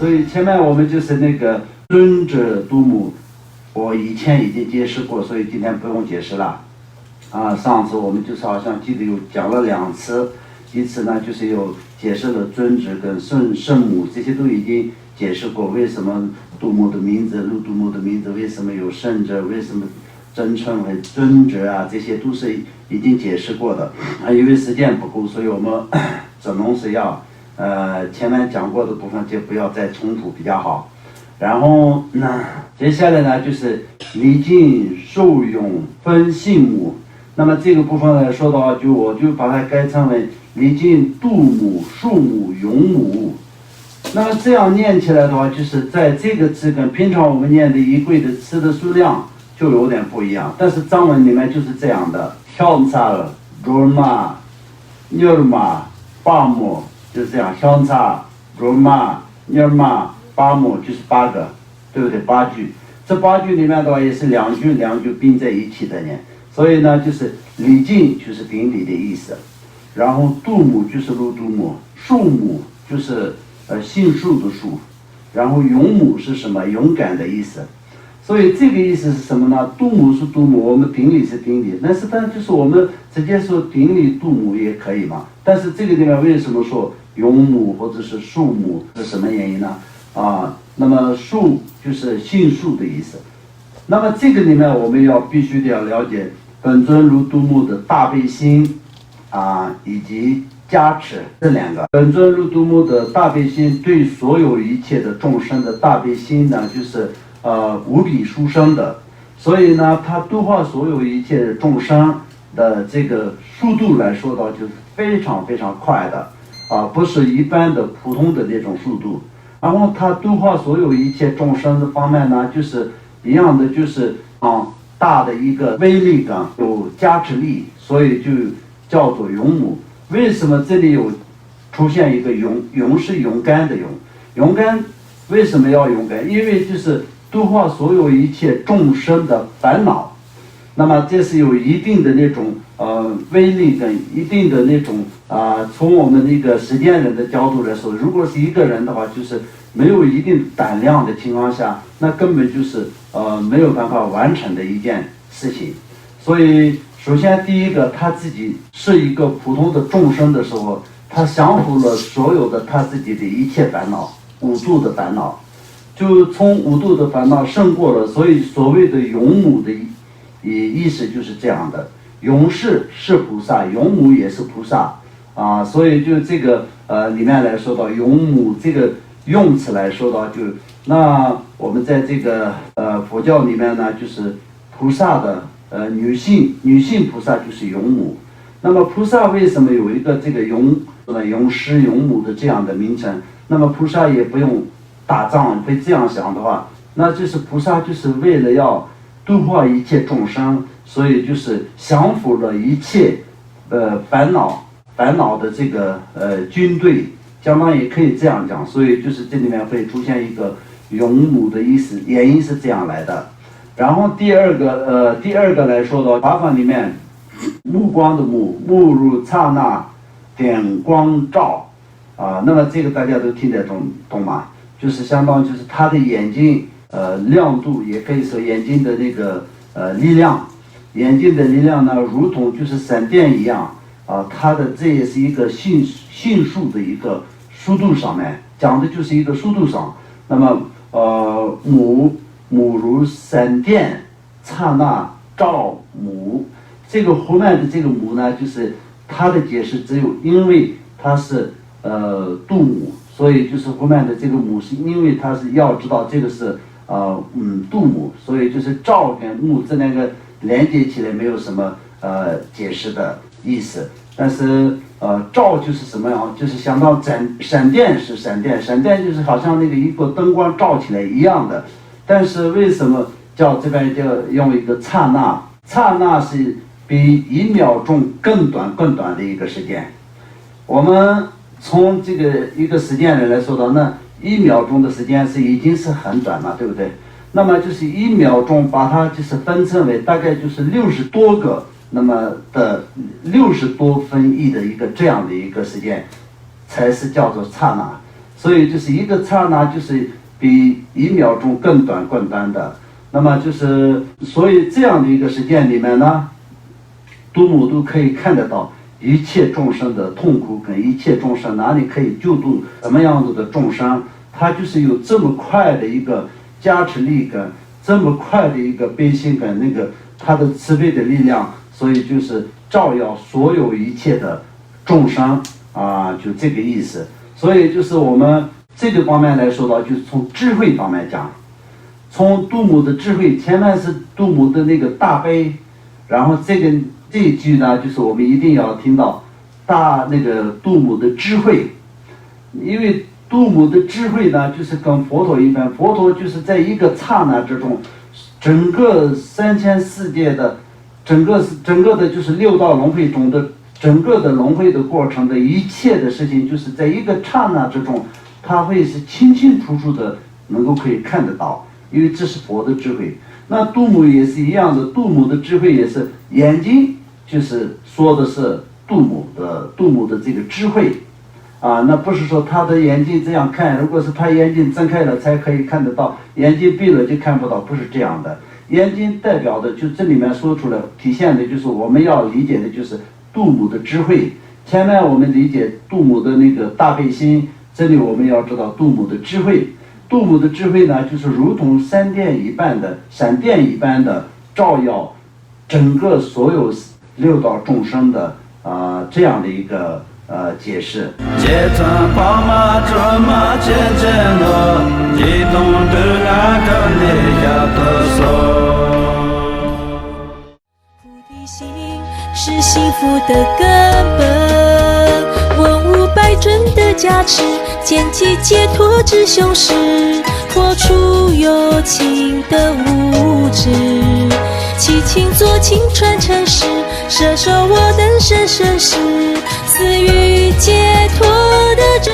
所以前面我们就是那个尊者度母，我以前已经解释过，所以今天不用解释了。上次我们就是好像记得有讲了2次，一次呢就是有解释了尊者跟圣母，这些都已经解释过，为什么度母的名字、路度母的名字，为什么有圣者，为什么真称为尊者啊，这些都是已经解释过的。因为时间不够，所以我们只能是要前面讲过的部分就不要再重复比较好。然后接下来呢就是礼敬受用分信母。那么这个部分来说的话，我就把它改成为礼敬度母、恕母、永母。那么这样念起来的话，就是在这个字跟平常我们念的仪轨的词的数量就有点不一样，但是藏文里面就是这样的 ，hyonsa、roma、nirma、bamo 就是这样 ，hyonsa、roma、nirma、bamo 就是8个，对不对？8句，这8句里面的话也是2句并在一起的念。所以呢，就是礼敬就是顶礼的意思，然后度母就是路度母，恕母就是杏树的树，然后勇母是什么？勇敢的意思。所以这个意思是什么呢？度母是度母，我们顶礼是顶礼，但是就是我们直接说顶礼度母也可以嘛。但是这个地方为什么说勇母或者是恕母是什么原因呢？那么恕就是杏树的意思。那么这个里面我们必须得要了解本尊如度母的大悲心以及加持这2个。本尊如度母的大悲心对所有一切的众生的大悲心呢，就是无比殊胜的，所以呢，它度化所有一切的众生的这个速度来说的话，就是非常非常快的不是一般的普通的那种速度。然后它度化所有一切众生的方面呢，就是一样的，就是大的一个威力感，有加持力，所以就叫做勇母。为什么这里有出现一个勇是勇敢的勇敢为什么要勇敢？因为就是度化所有一切众生的烦恼，那么这是有一定的那种威力跟一定的那种从我们那个实践人的角度来说，如果是一个人的话，就是没有一定胆量的情况下，那根本就是没有办法完成的一件事情。所以首先第一个，他自己是一个普通的众生的时候，他降服了所有的他自己的一切烦恼，5度的烦恼，就从5度的烦恼胜过了。所以所谓的勇母的意思就是这样的，勇士是菩萨，勇母也是菩萨所以就这个里面来说到勇母这个用词来说到，就那我们在这个佛教里面呢，就是菩萨的女性菩萨就是勇母。那么菩萨为什么有一个这个勇师勇母的这样的名称？那么菩萨也不用打仗，会这样想的话，那就是菩萨就是为了要度化一切众生，所以就是降服了一切烦恼的这个军队，相当于可以这样讲。所以就是这里面会出现一个勇母的意思，原因是这样来的。然后第二个来说的法法里面，目光的目如刹那点光照那么这个大家都听得懂吗？就是相当就是他的眼睛亮度，也可以说眼睛的那个力量，眼睛的力量呢，如同就是闪电一样它的这也是一个迅速的一个速度上面讲的就是一个速度上。那么母如闪电刹那照母，这个后面的这个母呢，就是它的解释只有因为它是度母，所以就是后面的这个母是因为它是要知道这个是度母，所以就是照跟母这2个连接起来没有什么解释的意思。但是照就是什么样？就是相当闪电是闪电就是好像那个一个灯光照起来一样的。但是为什么叫这边就用一个刹那？刹那是比1秒钟更短的一个时间。我们从这个一个时间来说到，那1秒钟的时间已经是很短了，对不对？那么就是1秒钟把它就是分成为大概就是60多个，那么的60多分亿的一个这样的一个时间，才是叫做刹那。所以就是一个刹那就是比1秒钟更短的。那么就是所以这样的一个时间里面呢，度母都可以看得到一切众生的痛苦跟一切众生哪里可以救度什么样子的众生，他就是有这么快的一个加持力跟这么快的一个悲心跟那个他的慈悲的力量，所以就是照耀所有一切的众生啊，就这个意思。所以就是我们这个方面来说到，就是从智慧方面讲，从度母的智慧，前面是度母的那个大悲，然后这一句呢，就是我们一定要听到那个度母的智慧，因为度母的智慧呢，就是跟佛陀一般，佛陀就是在一个刹那之中，整个3000世界的整个的就是6道轮回中的整个的轮回的过程的一切的事情，就是在一个刹那之中，他会是清清楚楚的能够可以看得到，因为这是佛的智慧。那度母也是一样的，度母的智慧也是眼睛，就是说的是度母的这个智慧啊，那不是说他的眼睛这样看，如果是他眼睛睁开了才可以看得到，眼睛闭了就看不到，不是这样的。眼睛代表的就这里面说出来体现的就是我们要理解的就是度母的智慧。前面我们理解度母的那个大悲心，这里我们要知道度母的智慧。度母的智慧呢，就是如同闪电一般的照耀整个所有6道众生的这样的一个解释。菩提心是幸福的根本，文武百尊的加持，简体解脱之修士，破除有情的无知，其情作情传承世，摄受我等生生世，赐予解脱的众